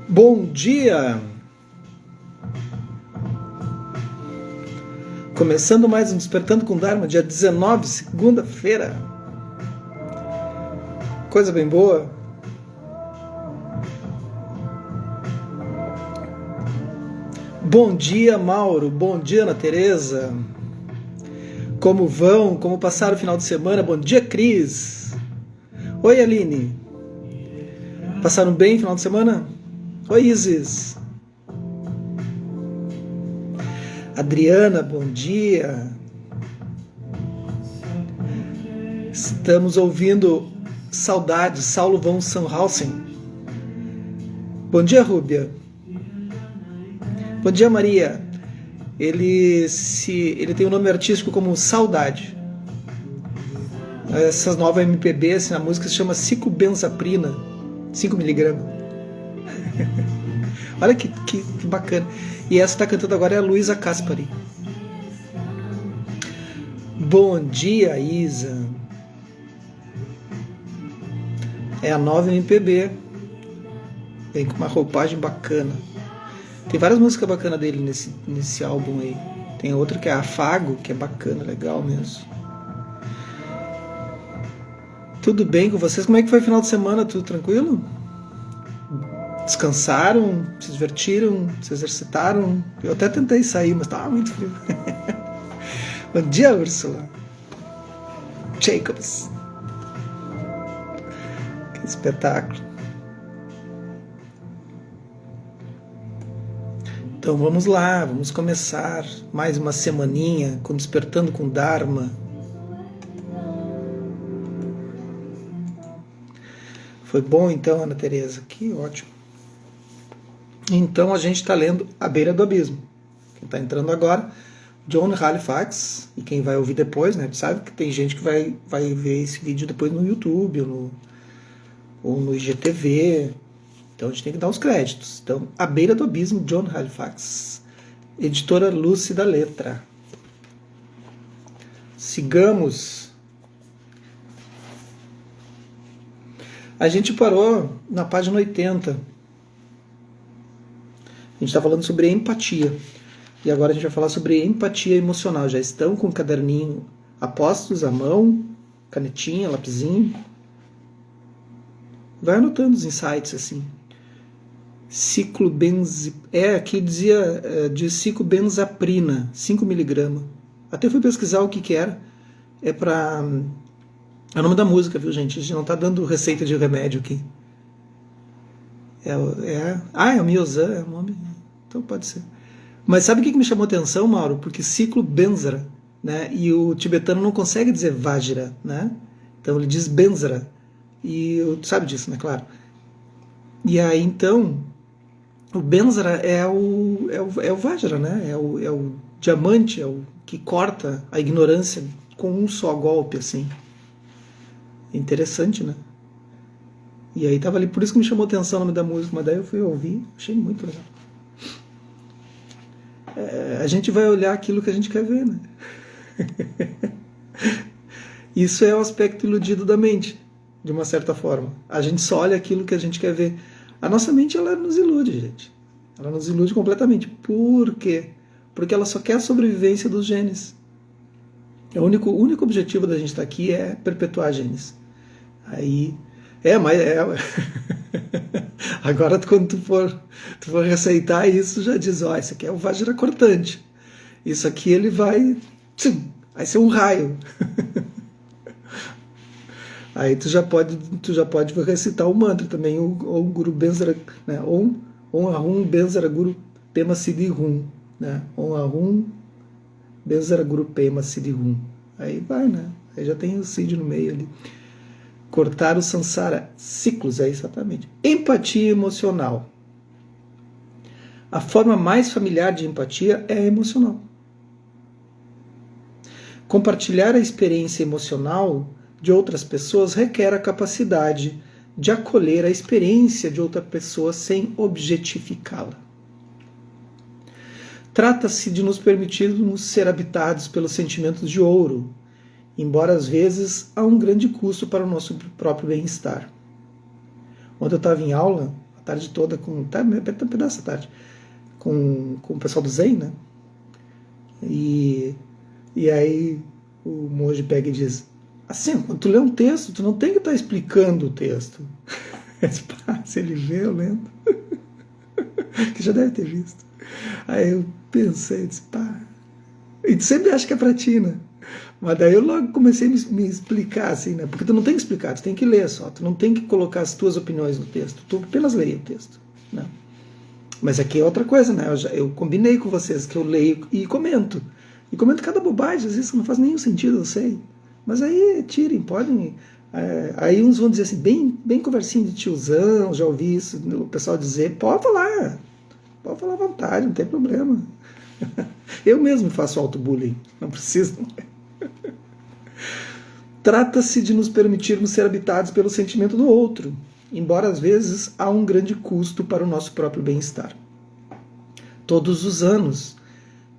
Bom dia! Começando mais um Despertando com Dharma, dia 19, segunda-feira. Coisa bem boa. Bom dia, Mauro. Bom dia, Ana Tereza. Como vão? Como passaram o final de semana? Bom dia, Cris. Oi, Aline. Passaram bem o final de semana? Oi, Isis. Adriana, bom dia. Estamos ouvindo Saudades, Saulo von Sannhausen. Bom dia, Rúbia. Bom dia, Maria. Ele tem um nome artístico como Saudade. Essa nova MPB, assim, a música se chama Cicobenzaprina, 5mg. Olha que bacana. E essa que está cantando agora é a Luísa Caspari. Bom dia, Isa. É a nova MPB. Vem com uma roupagem bacana. Tem várias músicas bacanas dele nesse álbum aí. Tem outra que é Afago, que é bacana, legal mesmo. Tudo bem com vocês? Como é que foi o final de semana? Tudo tranquilo? Descansaram? Se divertiram? Se exercitaram? Eu até tentei sair, mas estava muito frio. Bom dia, Úrsula. Jacobs. Que espetáculo. Então vamos lá, vamos começar mais uma semaninha com Despertando com Dharma. Foi bom então, Ana Tereza? Que ótimo. Então a gente está lendo A Beira do Abismo. Quem está entrando agora, John Halifax, e quem vai ouvir depois, né? Sabe que tem gente que vai ver esse vídeo depois no YouTube ou no IGTV. Então a gente tem que dar os créditos. Então, A Beira do Abismo, John Halifax. Editora Lúcida Letra. Sigamos. A gente parou na página 80. A gente está falando sobre empatia. E agora a gente vai falar sobre empatia emocional. Já estão com o caderninho apostos à mão, canetinha, lapisinho. Vai anotando os insights assim. Aqui dizia de cicobenzaprina, 5mg. Até fui pesquisar o que era. É o nome da música, viu, gente? A gente não está dando receita de remédio aqui. É o Miozan, é o nome. Então pode ser. Mas sabe o que me chamou a atenção, Mauro? Porque ciclobenzara, né? E o tibetano não consegue dizer Vajra, né? Então ele diz benzara. E tu sabe disso, né? Claro. E aí então o benzara é o Vajra, né? É o diamante, é o que corta a ignorância com um só golpe, assim. Interessante, né? E aí tava ali, por isso que me chamou a atenção o nome da música, mas daí eu fui ouvir, achei muito legal. A gente vai olhar aquilo que a gente quer ver, né? Isso é o aspecto iludido da mente, de uma certa forma. A gente só olha aquilo que a gente quer ver. A nossa mente, ela nos ilude, gente. Ela nos ilude completamente. Por quê? Porque ela só quer a sobrevivência dos genes. O único objetivo da gente estar aqui é perpetuar genes. Aí... Agora quando tu for receitar isso, já diz, isso aqui é o Vajra cortante. Isso aqui ele vai ser um raio. Aí tu já pode recitar o mantra também, o Guru Benzara, né? Om Ahum Benzara Guru Pema Siddhi Hum, né? Om Ahum Benzara Guru Pema Siddhi Hum. Aí vai, né? Aí já tem o Siddhi no meio ali. Cortar o samsara, ciclos, é exatamente. Empatia emocional. A forma mais familiar de empatia é a emocional. Compartilhar a experiência emocional de outras pessoas requer a capacidade de acolher a experiência de outra pessoa sem objetificá-la. Trata-se de nos permitirmos ser habitados pelos sentimentos de ouro, embora às vezes a um grande custo para o nosso próprio bem-estar. Ontem eu estava em aula, tarde toda, um pedaço da tarde, com o pessoal do Zen, né? E aí o monge pega e diz, assim, quando tu lê um texto, tu não tem que estar explicando o texto. Se ele vê, eu lendo. Que já deve ter visto. Aí eu pensei, disse, pá. E tu sempre acha que é pra ti, né? Mas daí eu logo comecei a me explicar, assim, né? Porque tu não tem que explicar, tu tem que ler só. Tu não tem que colocar as tuas opiniões no texto. Tu apenas leia o texto, né? Mas aqui é outra coisa, né? Eu combinei com vocês que eu leio e comento. E comento cada bobagem, às vezes que não faz nenhum sentido, eu sei. Mas aí tirem, podem. Aí uns vão dizer assim, bem conversinha de tiozão, já ouvi isso, o pessoal dizer, pode falar à vontade, não tem problema. Eu mesmo faço auto-bullying, não preciso. Trata-se de nos permitirmos ser habitados pelo sentimento do outro, embora às vezes há um grande custo para o nosso próprio bem-estar. Todos os anos,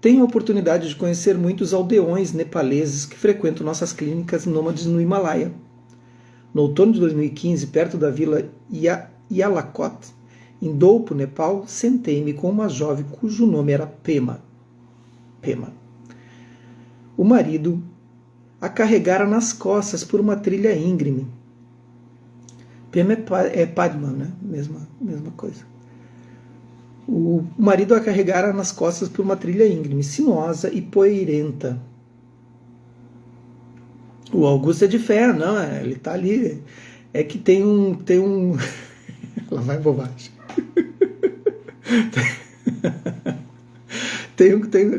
tenho a oportunidade de conhecer muitos aldeões nepaleses que frequentam nossas clínicas nômades no Himalaia. No outono de 2015, perto da vila Yalakot, em Dolpo, Nepal, sentei-me com uma jovem cujo nome era Pema. O marido a carregara nas costas por uma trilha íngreme. Pema é Padma, né? Mesma coisa. O marido a carregara nas costas por uma trilha íngreme, sinuosa e poeirenta. O Augusto é de fé, não, ele está ali. É que tem um... Lá vai bobagem.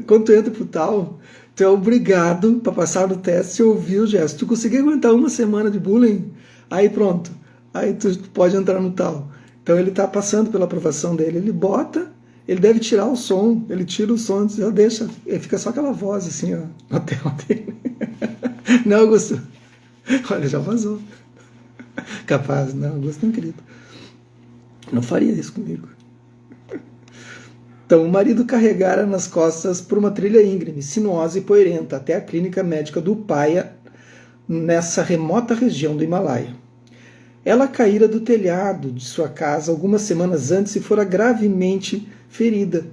Quando tu entra pro tal, tu é obrigado, para passar no teste, a ouvir o gesto. Tu conseguir aguentar uma semana de bullying, aí pronto. Aí tu pode entrar no tal. Então ele está passando pela aprovação dele. Ele bota, ele deve tirar o som, ele tira o som, já deixa, fica só aquela voz assim, ó, na tela dele. Não, Augusto. Olha, já vazou. Capaz, não, Augusto não, querido. Não faria isso comigo. Então, o marido carregara nas costas por uma trilha íngreme, sinuosa e poeirenta, até a clínica médica do Upaya, nessa remota região do Himalaia. Ela caíra do telhado de sua casa algumas semanas antes e fora gravemente ferida,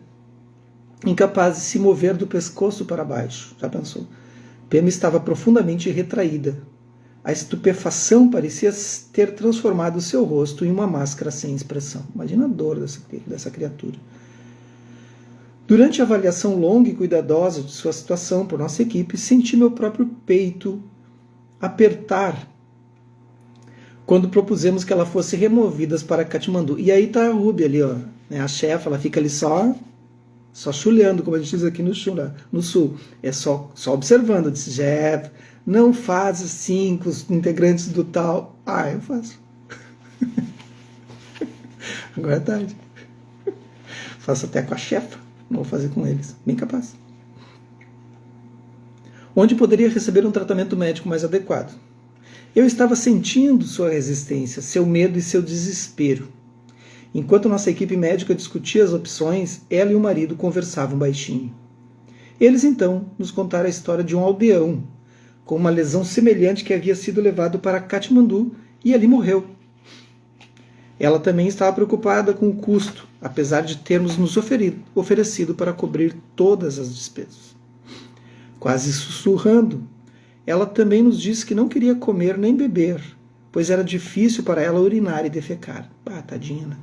incapaz de se mover do pescoço para baixo. Já pensou? Pema estava profundamente retraída. A estupefação parecia ter transformado seu rosto em uma máscara sem expressão. Imagina a dor dessa criatura. Durante a avaliação longa e cuidadosa de sua situação por nossa equipe, senti meu próprio peito apertar quando propusemos que ela fosse removida para Katmandu. E aí está a Ruby ali, ó, né, a chefa, ela fica ali só chulhando, como a gente diz aqui no sul. É só observando. Eu disse, Jeff, não faz assim com os integrantes do tal. Ah, eu faço. Agora é tarde. Faço até com a chefa. Não vou fazer com eles. Bem capaz. Onde poderia receber um tratamento médico mais adequado. Eu estava sentindo sua resistência, seu medo e seu desespero. Enquanto nossa equipe médica discutia as opções, ela e o marido conversavam baixinho. Eles então nos contaram a história de um aldeão com uma lesão semelhante que havia sido levado para Katmandu e ali morreu. Ela também estava preocupada com o custo, apesar de termos nos oferecido para cobrir todas as despesas. Quase sussurrando, ela também nos disse que não queria comer nem beber, pois era difícil para ela urinar e defecar. Ah, tadinha, né?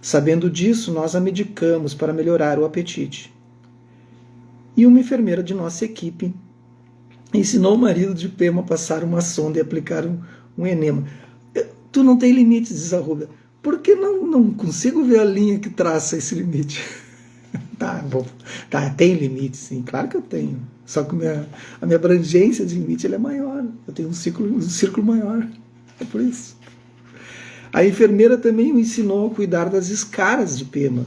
Sabendo disso, nós a medicamos para melhorar o apetite. E uma enfermeira de nossa equipe ensinou o marido de Pema a passar uma sonda e aplicar um enema. Tu não tem limites, diz a Rúbia. Por que não consigo ver a linha que traça esse limite? Tá, tem limite, sim, claro que eu tenho. Só que a minha abrangência de limite é maior. Eu tenho um círculo maior. É por isso. A enfermeira também o ensinou a cuidar das escaras de Pema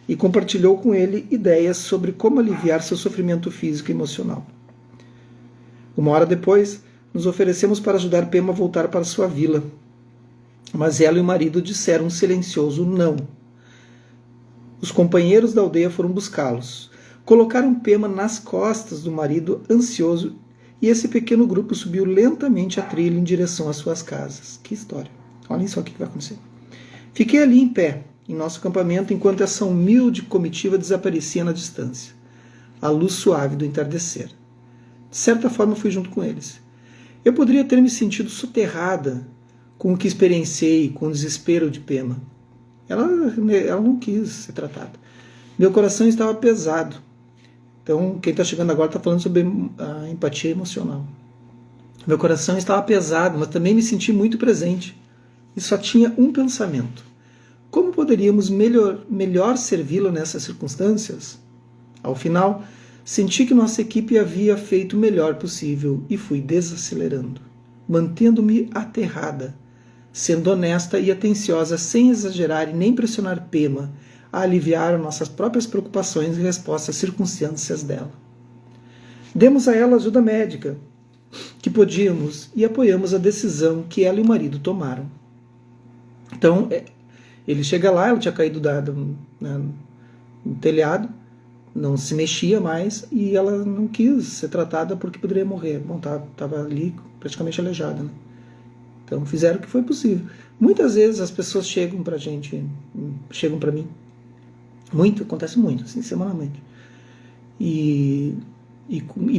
e compartilhou com ele ideias sobre como aliviar seu sofrimento físico e emocional. Uma hora depois, nos oferecemos para ajudar Pema a voltar para sua vila. Mas ela e o marido disseram um silencioso não. Os companheiros da aldeia foram buscá-los. Colocaram Pema nas costas do marido ansioso e esse pequeno grupo subiu lentamente a trilha em direção às suas casas. Que história. Olhem só o que vai acontecer. Fiquei ali em pé, em nosso acampamento, enquanto essa humilde comitiva desaparecia na distância, à luz suave do entardecer. De certa forma, fui junto com eles. Eu poderia ter me sentido soterrada com o que experienciei, com o desespero de Pema. Ela não quis ser tratada. Meu coração estava pesado. Então, quem está chegando agora está falando sobre a empatia emocional. Meu coração estava pesado, mas também me senti muito presente. E só tinha um pensamento. Como poderíamos melhor servi-la nessas circunstâncias? Ao final, senti que nossa equipe havia feito o melhor possível e fui desacelerando, mantendo-me aterrada, sendo honesta e atenciosa sem exagerar e nem pressionar Pema a aliviar nossas próprias preocupações em resposta às circunstâncias dela. Demos a ela ajuda médica que podíamos e apoiamos a decisão que ela e o marido tomaram. Então, ele chega lá, ela tinha caído no telhado, não se mexia mais e ela não quis ser tratada porque poderia morrer. Bom, estava ali praticamente aleijada, né? Então fizeram o que foi possível. Muitas vezes as pessoas chegam pra gente, chegam pra mim, acontece muito, assim, semanalmente, e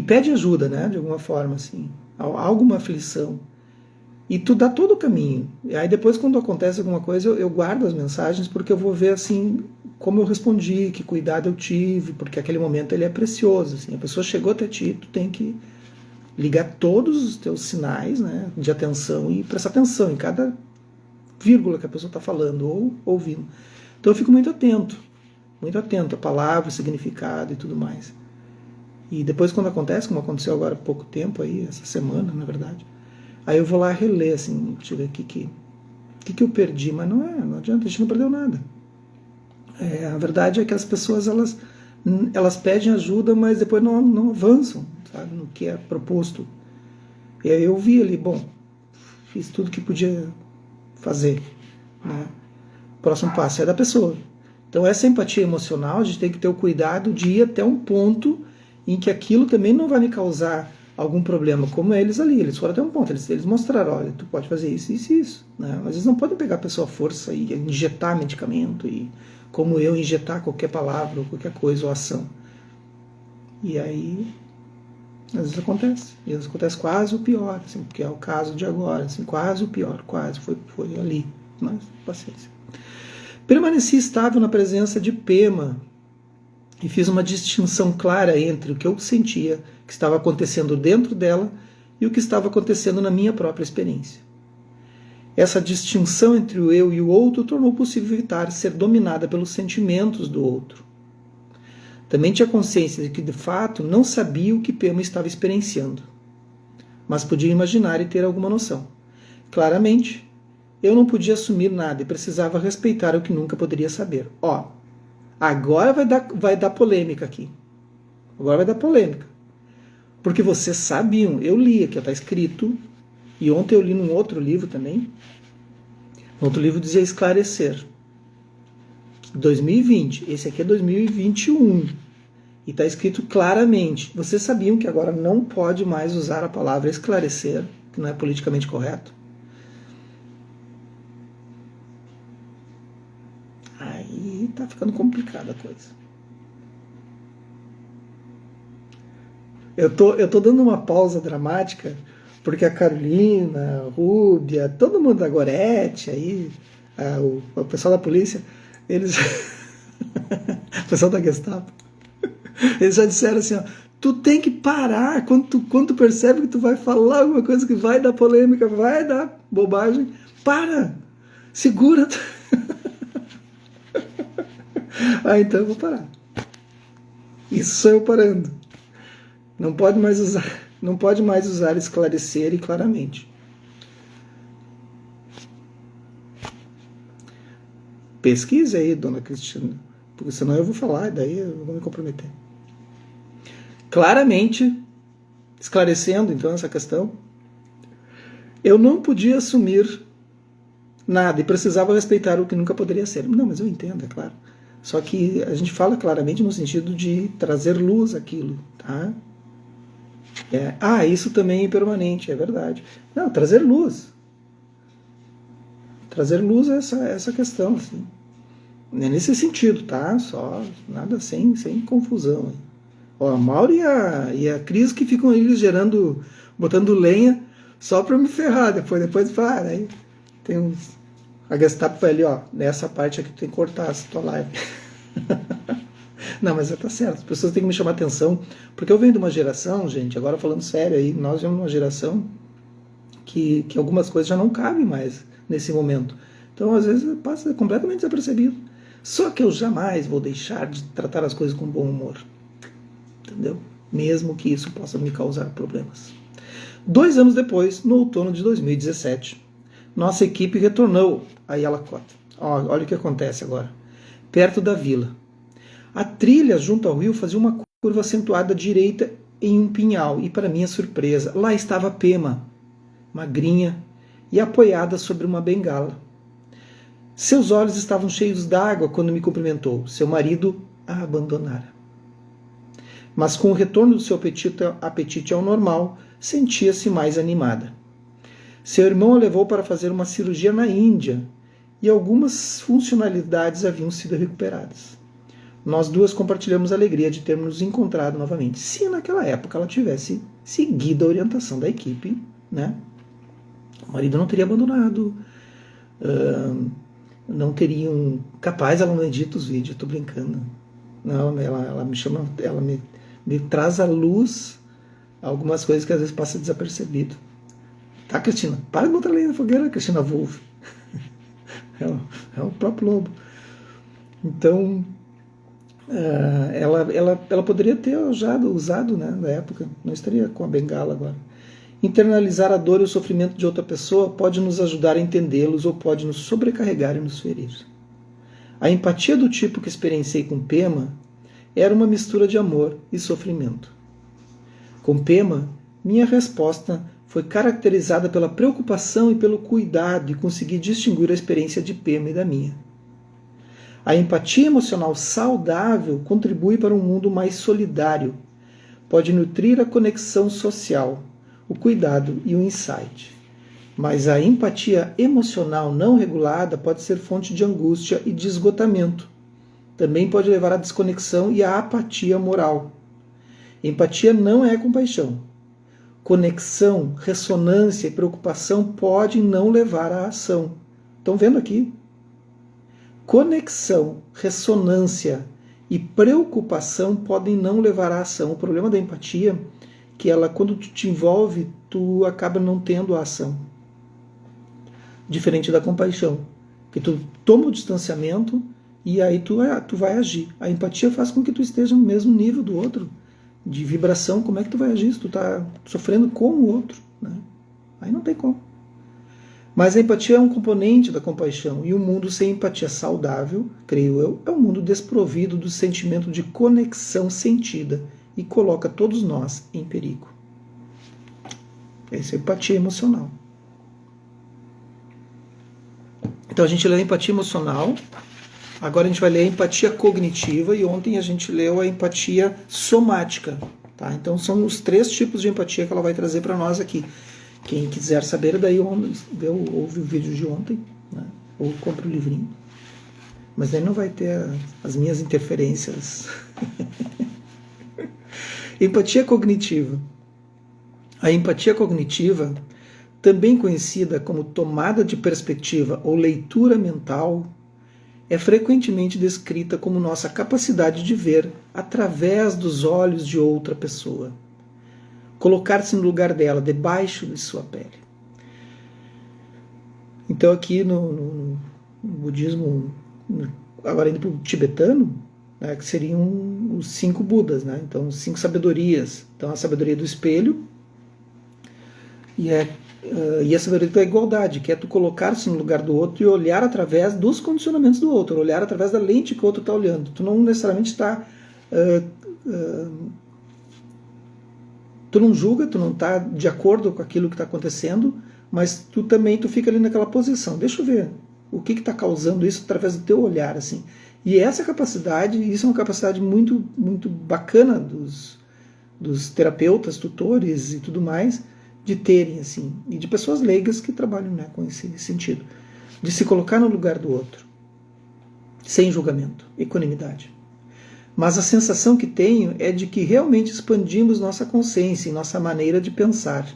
pede ajuda, né, de alguma forma, assim, alguma aflição, e tu dá todo o caminho. E aí depois, quando acontece alguma coisa, eu guardo as mensagens, porque eu vou ver, assim, como eu respondi, que cuidado eu tive, porque aquele momento ele é precioso, assim, a pessoa chegou até ti, tu tem que ligar todos os teus sinais, né, de atenção e prestar atenção em cada vírgula que a pessoa está falando ou ouvindo. Então eu fico muito atento à palavra, o significado e tudo mais. E depois, quando acontece, como aconteceu agora há pouco tempo, aí, essa semana, na verdade, aí eu vou lá reler, assim, deixa eu ver o que eu perdi, mas não adianta, a gente não perdeu nada. A verdade é que as pessoas, elas pedem ajuda, mas depois não avançam, sabe, no que é proposto. E aí eu vi ali, bom, fiz tudo que podia fazer, né? O próximo passo é da pessoa. Então essa empatia emocional, a gente tem que ter o cuidado de ir até um ponto em que aquilo também não vai me causar algum problema, como eles ali, eles foram até um ponto, eles mostraram, olha, tu pode fazer isso, isso e isso, né? Às vezes não podem pegar a pessoa à força e injetar medicamento, e como eu injetar qualquer palavra ou qualquer coisa ou ação. E aí às vezes acontece, e às vezes acontece quase o pior, assim, porque é o caso de agora, assim, quase o pior, quase, foi ali, mas paciência. Permaneci estável na presença de Pema e fiz uma distinção clara entre o que eu sentia que estava acontecendo dentro dela e o que estava acontecendo na minha própria experiência. Essa distinção entre o eu e o outro tornou possível evitar ser dominada pelos sentimentos do outro. Também tinha consciência de que, de fato, não sabia o que Pema estava experienciando, mas podia imaginar e ter alguma noção. Claramente, eu não podia assumir nada e precisava respeitar o que nunca poderia saber. Agora vai dar polêmica aqui. Agora vai dar polêmica. Porque vocês sabiam, eu li aqui, está escrito, e ontem eu li num outro livro também. No outro livro dizia esclarecer. 2020, esse aqui é 2021. E está escrito claramente. Vocês sabiam que agora não pode mais usar a palavra esclarecer, que não é politicamente correto? Aí tá ficando complicada a coisa. Eu tô dando uma pausa dramática, porque a Carolina, a Rúbia, todo mundo da Gorete, aí, o pessoal da polícia, eles. O pessoal da Gestapo, eles já disseram assim, ó, tu tem que parar quando tu percebe que tu vai falar alguma coisa que vai dar polêmica, vai dar bobagem, para, segura. Então eu vou parar. Isso sou eu parando. Não pode mais usar esclarecer e claramente. Pesquise aí, dona Cristina, porque senão eu vou falar e daí eu vou me comprometer. Claramente, esclarecendo então essa questão, eu não podia assumir nada e precisava respeitar o que nunca poderia ser. Não, mas eu entendo, é claro. Só que a gente fala claramente no sentido de trazer luz àquilo, tá? Isso também é impermanente, é verdade. Não, trazer luz. Trazer luz a essa questão, assim. É nesse sentido, tá? Só nada sem confusão. Hein? Ó, a Mauro e a Cris que ficam aí gerando, botando lenha só para me ferrar depois para. Aí tem uns. A Gestapo vai ali, ó, nessa parte aqui tu tem que cortar essa tua live. Não, mas tá certo, as pessoas têm que me chamar atenção, porque eu venho de uma geração, gente, agora falando sério aí, nós vemos uma geração que algumas coisas já não cabem mais nesse momento. Então, às vezes, passa completamente desapercebido. Só que eu jamais vou deixar de tratar as coisas com bom humor. Entendeu? Mesmo que isso possa me causar problemas. 2 anos depois, no outono de 2017, nossa equipe retornou a Yalacota. Olha o que acontece agora. Perto da vila. A trilha junto ao rio fazia uma curva acentuada à direita em um pinhal. E, para minha surpresa, lá estava a Pema, magrinha e apoiada sobre uma bengala. Seus olhos estavam cheios d'água quando me cumprimentou. Seu marido a abandonara. Mas com o retorno do seu apetite ao normal, sentia-se mais animada. Seu irmão a levou para fazer uma cirurgia na Índia e algumas funcionalidades haviam sido recuperadas. Nós duas compartilhamos a alegria de termos nos encontrado novamente. Se naquela época ela tivesse seguido a orientação da equipe, né? O marido não teria abandonado, não teriam... Capaz ela não edita os vídeos, eu tô brincando. Não, ela me chama, ela me traz à luz algumas coisas que às vezes passa desapercebido. Tá, Cristina? Para de botar lenha na fogueira, Cristina Wolff. É o próprio lobo. Então, ela poderia ter usado, né, na época, não estaria com a bengala agora. Internalizar a dor e o sofrimento de outra pessoa pode nos ajudar a entendê-los ou pode nos sobrecarregar e nos ferir. A empatia do tipo que experienciei com Pema era uma mistura de amor e sofrimento. Com Pema, minha resposta foi caracterizada pela preocupação e pelo cuidado e consegui distinguir a experiência de Pema e da minha. A empatia emocional saudável contribui para um mundo mais solidário, pode nutrir a conexão social, o cuidado e o insight. Mas a empatia emocional não regulada pode ser fonte de angústia e de esgotamento. Também pode levar à desconexão e à apatia moral. Empatia não é compaixão. Conexão, ressonância e preocupação podem não levar à ação. Estão vendo aqui? Conexão, ressonância e preocupação podem não levar à ação. O problema da empatia é que ela, quando tu te envolve, tu acaba não tendo a ação. Diferente da compaixão, que tu toma o distanciamento e aí tu vai agir. A empatia faz com que tu esteja no mesmo nível do outro, de vibração. Como é que tu vai agir se tu está sofrendo com o outro? Né? Aí não tem como. Mas a empatia é um componente da compaixão, e um mundo sem empatia saudável, creio eu, é um mundo desprovido do sentimento de conexão sentida e coloca todos nós em perigo. Essa é a empatia emocional. Então a gente leu a empatia emocional, agora a gente vai ler a empatia cognitiva, e ontem a gente leu a empatia somática. Tá? Então são os 3 tipos de empatia que ela vai trazer para nós aqui. Quem quiser saber, daí ouve o vídeo de ontem, né? Ou compra o livrinho. Mas daí não vai ter as minhas interferências. Empatia cognitiva. A empatia cognitiva, também conhecida como tomada de perspectiva ou leitura mental, é frequentemente descrita como nossa capacidade de ver através dos olhos de outra pessoa. Colocar-se no lugar dela, debaixo de sua pele. Então aqui no budismo, agora indo para o tibetano, né, que seriam os 5 Budas, né? Então 5 sabedorias. Então a sabedoria do espelho e a sabedoria da igualdade, que é tu colocar-se no lugar do outro e olhar através dos condicionamentos do outro, olhar através da lente que o outro está olhando. Tu não necessariamente está... Tu não julga, tu não está de acordo com aquilo que está acontecendo, mas tu fica ali naquela posição. Deixa eu ver o que está causando isso através do teu olhar, assim. E essa capacidade, isso é uma capacidade muito, muito bacana dos terapeutas, tutores e tudo mais, de terem, assim, e de pessoas leigas que trabalham, né, com esse sentido. de se colocar no lugar do outro, sem julgamento, equanimidade. Mas a sensação que tenho é de que realmente expandimos nossa consciência e nossa maneira de pensar,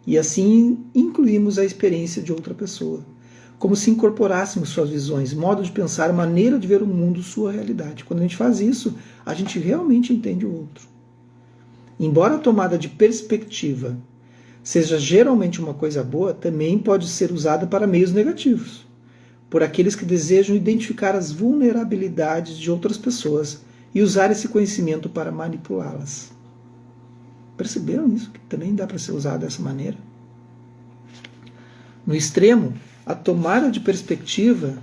e assim incluímos a experiência de outra pessoa, como se incorporássemos suas visões, modo de pensar, maneira de ver o mundo, sua realidade. Quando a gente faz isso, a gente realmente entende o outro. Embora a tomada de perspectiva seja geralmente uma coisa boa, também pode ser usada para meios negativos, por aqueles que desejam identificar as vulnerabilidades de outras pessoas e usar esse conhecimento para manipulá-las. Perceberam isso? Que também dá para ser usado dessa maneira? No extremo, a tomada de perspectiva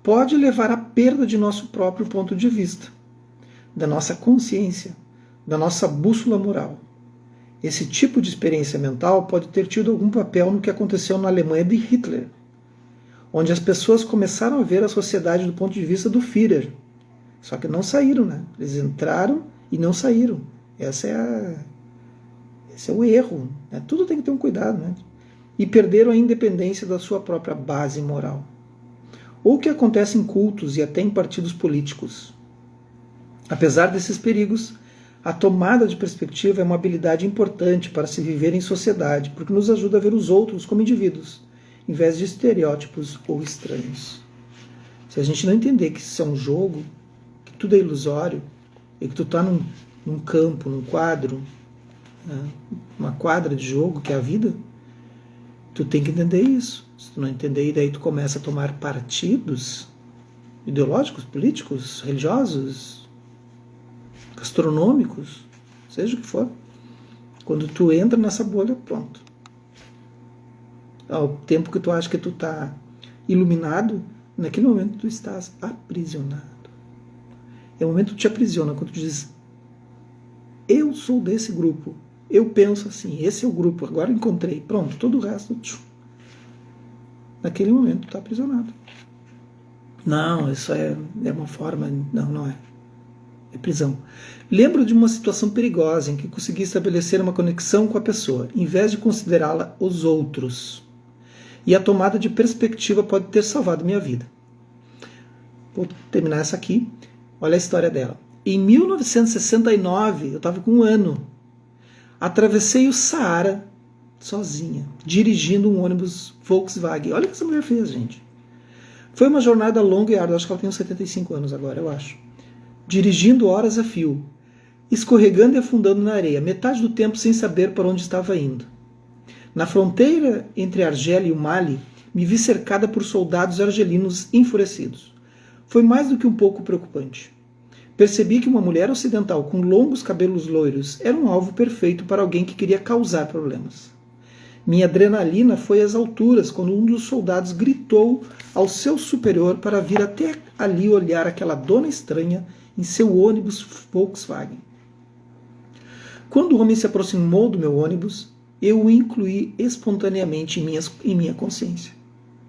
pode levar à perda de nosso próprio ponto de vista, da nossa consciência, da nossa bússola moral. Esse tipo de experiência mental pode ter tido algum papel no que aconteceu na Alemanha de Hitler, onde as pessoas começaram a ver a sociedade do ponto de vista do Führer. Só que não saíram, né? Eles entraram e não saíram. Esse é o erro. Né? Tudo tem que ter um cuidado, né? E perderam a independência da sua própria base moral. Ou o que acontece em cultos e até em partidos políticos. Apesar desses perigos, a tomada de perspectiva é uma habilidade importante para se viver em sociedade, porque nos ajuda a ver os outros como indivíduos, em vez de estereótipos ou estranhos. Se a gente não entender que isso é um jogo, que tudo é ilusório, e que tu está num campo, num quadro, né, uma quadra de jogo, que é a vida, tu tem que entender isso. Se tu não entender, e daí tu começa a tomar partidos ideológicos, políticos, religiosos, gastronômicos, seja o que for. Quando tu entra nessa bolha, pronto. Ao tempo que tu acha que tu está iluminado, naquele momento tu estás aprisionado. É o momento que tu te aprisiona, quando tu diz, eu sou desse grupo, eu penso assim, esse é o grupo, agora encontrei, pronto, todo o resto, naquele momento tu está aprisionado. Não, isso é uma forma, não é. É prisão. Lembro de uma situação perigosa em que consegui estabelecer uma conexão com a pessoa, em vez de considerá-la os outros. E a tomada de perspectiva pode ter salvado minha vida. Vou terminar essa aqui. Olha a história dela. Em 1969, eu estava com 1 ano, atravessei o Saara sozinha, dirigindo um ônibus Volkswagen. Olha o que essa mulher fez, gente. Foi uma jornada longa e árdua, acho que ela tem uns 75 anos agora, eu acho. Dirigindo horas a fio, escorregando e afundando na areia, metade do tempo sem saber para onde estava indo. Na fronteira entre a Argélia e o Mali, me vi cercada por soldados argelinos enfurecidos. Foi mais do que um pouco preocupante. Percebi que uma mulher ocidental com longos cabelos loiros era um alvo perfeito para alguém que queria causar problemas. Minha adrenalina foi às alturas quando um dos soldados gritou ao seu superior para vir até ali olhar aquela dona estranha em seu ônibus Volkswagen. Quando o homem se aproximou do meu ônibus, eu o incluí espontaneamente em minha consciência.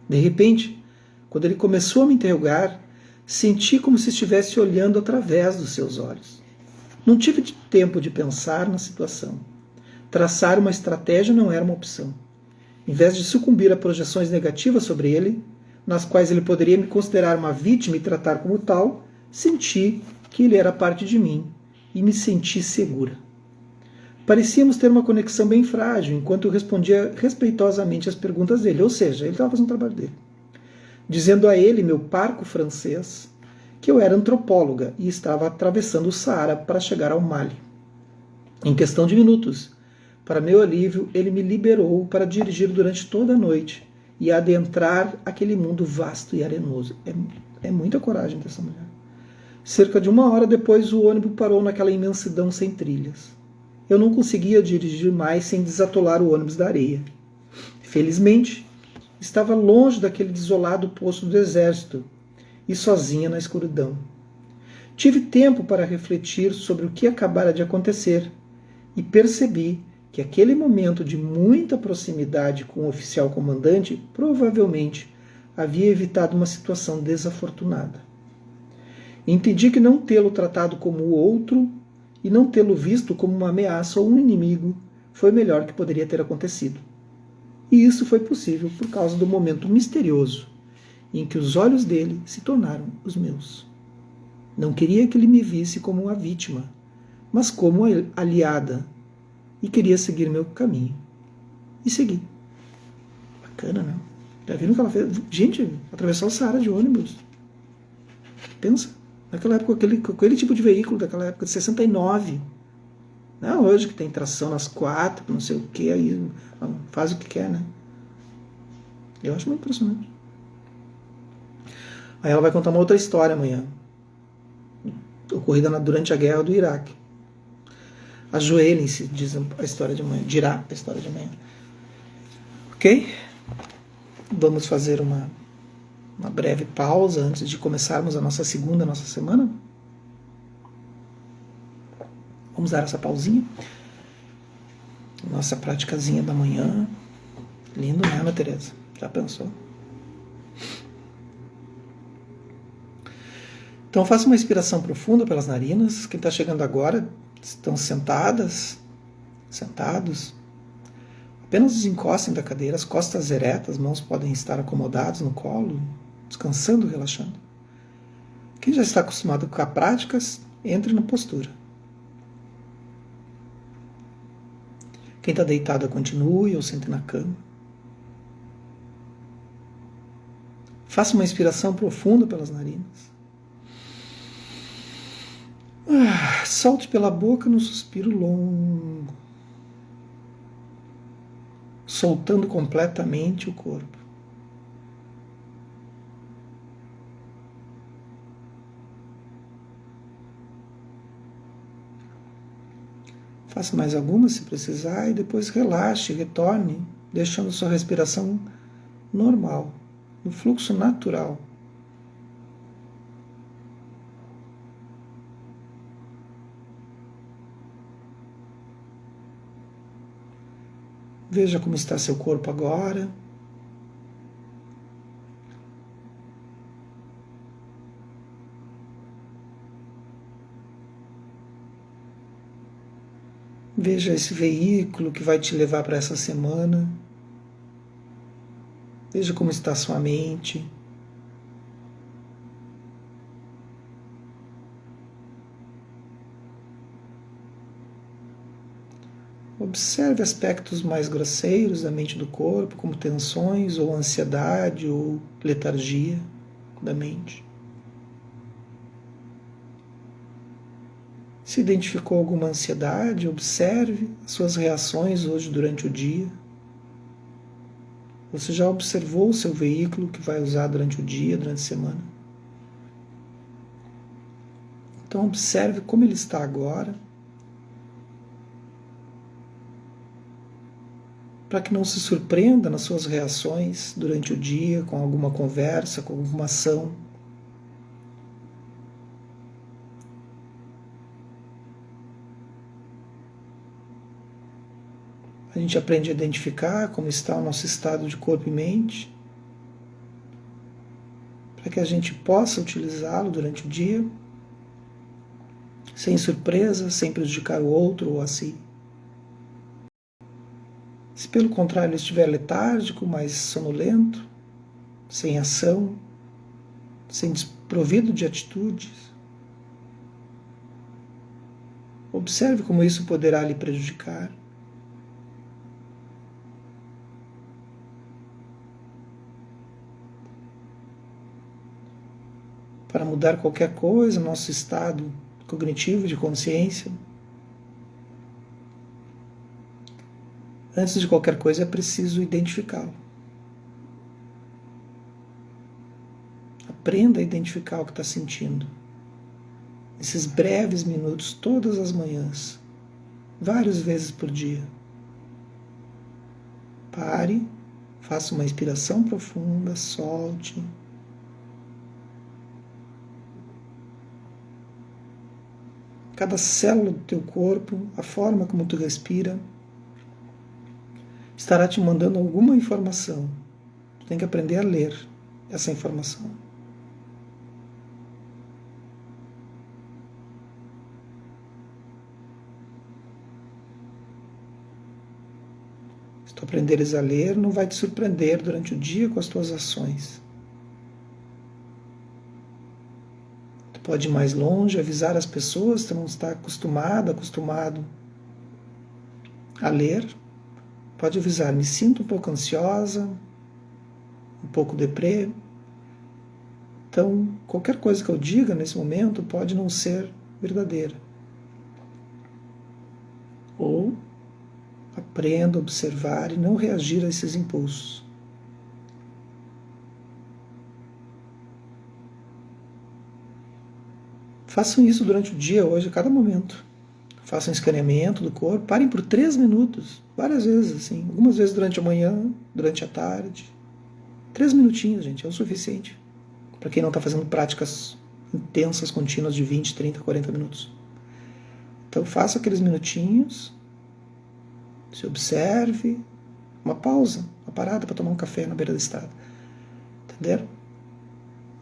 De repente, quando ele começou a me interrogar, senti como se estivesse olhando através dos seus olhos. Não tive tempo de pensar na situação. Traçar uma estratégia não era uma opção. Em vez de sucumbir a projeções negativas sobre ele, nas quais ele poderia me considerar uma vítima e tratar como tal, senti que ele era parte de mim e me senti segura. Parecíamos ter uma conexão bem frágil, enquanto eu respondia respeitosamente às perguntas dele, ou seja, ele estava fazendo o trabalho dele. Dizendo a ele, meu parco francês, que eu era antropóloga e estava atravessando o Saara para chegar ao Mali. Em questão de minutos, para meu alívio, ele me liberou para dirigir durante toda a noite e adentrar aquele mundo vasto e arenoso. É muita coragem dessa mulher. Cerca de 1 hora depois, o ônibus parou naquela imensidão sem trilhas. Eu não conseguia dirigir mais sem desatolar o ônibus da areia. Felizmente, estava longe daquele desolado posto do exército e sozinha na escuridão. Tive tempo para refletir sobre o que acabara de acontecer e percebi que aquele momento de muita proximidade com o oficial comandante provavelmente havia evitado uma situação desafortunada. Entendi que não tê-lo tratado como o outro e não tê-lo visto como uma ameaça ou um inimigo foi o melhor que poderia ter acontecido. E isso foi possível por causa do momento misterioso em que os olhos dele se tornaram os meus. Não queria que ele me visse como uma vítima, mas como aliada, e queria seguir meu caminho. E segui. Bacana, né? Já viram o que ela fez? Gente, atravessar o Saara de ônibus. Pensa, naquela época, com aquele tipo de veículo daquela época de 69. Não hoje que tem tração nas quatro, não sei o que, aí faz o que quer, né? Eu acho muito impressionante. Aí ela vai contar uma outra história amanhã, ocorrida durante a guerra do Iraque. Ajoelhem-se, diz a história de amanhã, dirá a história de amanhã. Ok? Vamos fazer uma breve pausa antes de começarmos a nossa semana. Vamos dar essa pausinha. Nossa praticazinha da manhã. Lindo, né, Ana Tereza? Já pensou? Então faça uma inspiração profunda pelas narinas. Quem está chegando agora, estão sentados. Apenas desencostem da cadeira, as costas eretas, as mãos podem estar acomodadas no colo, descansando, relaxando. Quem já está acostumado com a prática, entre na postura. Quem está deitado, continue ou sente na cama. Faça uma inspiração profunda pelas narinas. Solte pela boca num suspiro longo, soltando completamente o corpo. Faça mais algumas se precisar e depois relaxe, retorne, deixando sua respiração normal, no fluxo natural. Veja como está seu corpo agora. Veja esse veículo que vai te levar para essa semana. Veja como está sua mente. Observe aspectos mais grosseiros da mente do corpo, como tensões ou ansiedade ou letargia da mente. Se identificou alguma ansiedade, observe as suas reações hoje durante o dia. Você já observou o seu veículo que vai usar durante o dia, durante a semana? Então observe como ele está agora, para que não se surpreenda nas suas reações durante o dia, com alguma conversa, com alguma ação. A gente aprende a identificar como está o nosso estado de corpo e mente, para que a gente possa utilizá-lo durante o dia, sem surpresa, sem prejudicar o outro ou a si. Se pelo contrário ele estiver letárgico, mais sonolento, sem ação, sem desprovido de atitudes, observe como isso poderá lhe prejudicar. Para mudar qualquer coisa, nosso estado cognitivo de consciência, antes de qualquer coisa é preciso identificá-lo. Aprenda a identificar o que está sentindo. Esses breves minutos, todas as manhãs, várias vezes por dia. Pare, faça uma inspiração profunda, solte. Cada célula do teu corpo, a forma como tu respira, estará te mandando alguma informação. Tu tem que aprender a ler essa informação. Se tu aprenderes a ler, não vai te surpreender durante o dia com as tuas ações. pode ir mais longe, avisar as pessoas, tu não está acostumado a ler. Pode avisar, me sinto um pouco ansiosa, um pouco deprê. Então, qualquer coisa que eu diga nesse momento pode não ser verdadeira. Ou aprenda a observar e não reagir a esses impulsos. Façam isso durante o dia, hoje, a cada momento. Façam um escaneamento do corpo, parem por 3 minutos, várias vezes, assim, algumas vezes durante a manhã, durante a tarde. 3 minutinhos, gente, é o suficiente. Para quem não está fazendo práticas intensas, contínuas de 20, 30, 40 minutos. Então faça aqueles minutinhos, se observe, uma pausa, uma parada para tomar um café na beira da estrada. Entenderam?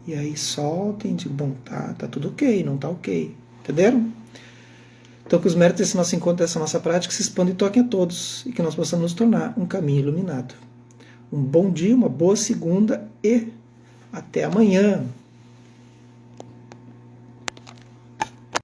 E aí soltem, digam, bom, tá tudo ok, não tá ok. Entenderam? Então que os méritos desse nosso encontro, dessa nossa prática se expandam e toquem a todos, e que nós possamos nos tornar um caminho iluminado. Um bom dia, uma boa segunda e até amanhã.